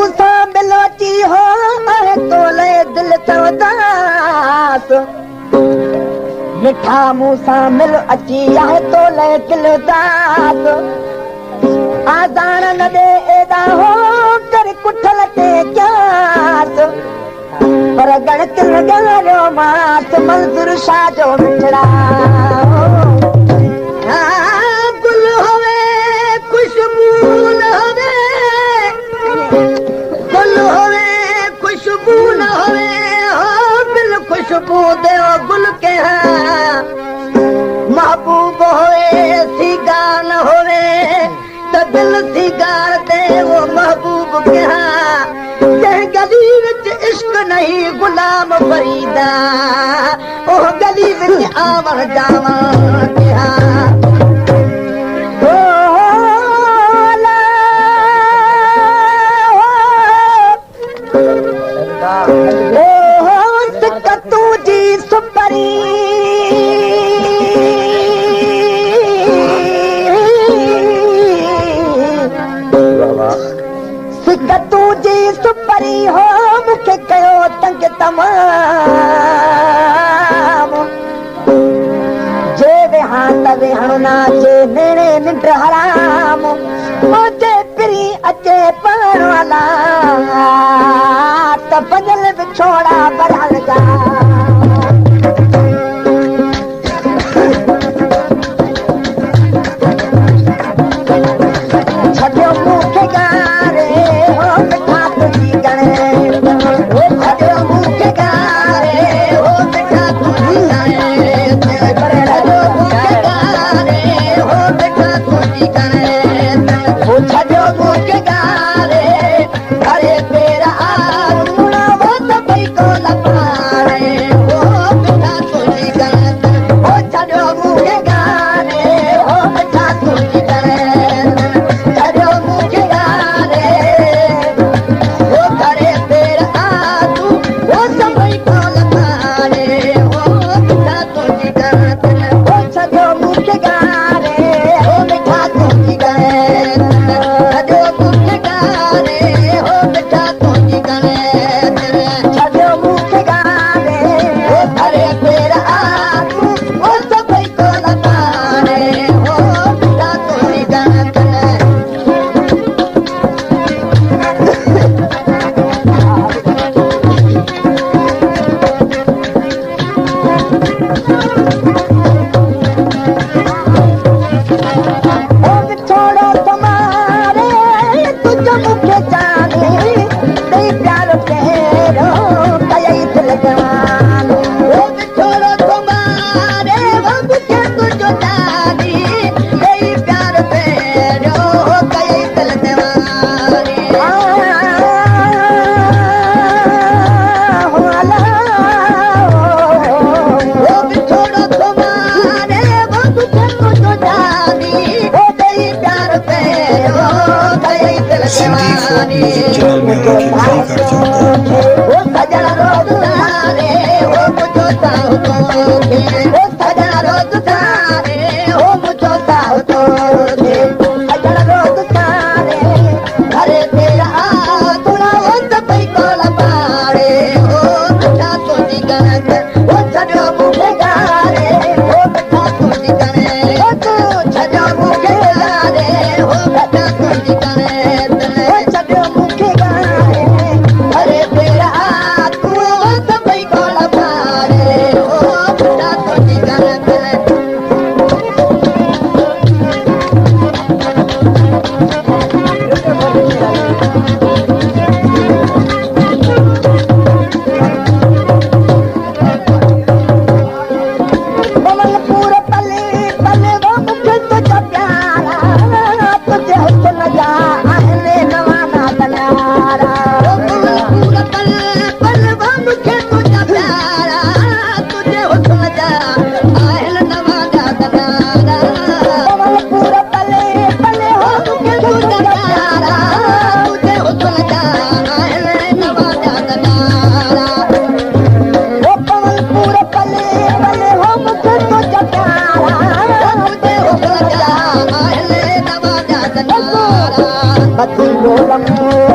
मूंसां मिल अची हो तोले दिल तवदास मिठा मूंसां मिल अची आहे तोले दिल दास आज़ान न दे एॾा हो कर कुठल ते क्यास पर गणित लॻायो मास मंज़ूर शाह जो मिठड़ा गुल होवे खुशबू न होवे गुल होवे खुशबू न होवे हो दिल खुशबू दे गुल के महबूब होवे सीगा न होवे तो दिल सीगार दे वो महबूब के जंहिं गली विच इश्क नहीं गुलाम फरीदा ओ गली विच आवन जावन के तुझी सुपरी सिक तुझी सुपरी हो मूंखे कयो तंग तमाम जे वेहां त वेहणो न अचे नेणे निंड हराम जे पिरी अचे पाण वाला त बदल विछोड़ा बरहल जा छॾियो मूंखे गारे हो मिठा तुंहिंजी गणे छॾियो मूंखे गारे हो मिठा तुंहिंजी गणे छॾियो मूंखे गारे हो मिठा तुंहिंजी गणे छॾियो मूंखे गारे अरे तेरा आलूणा वो त भई को लपारे हो मिठा तुंहिंजी गणे छॾियो मूंखे गारे हो मिठा तुंहिंजी गणे But we roll up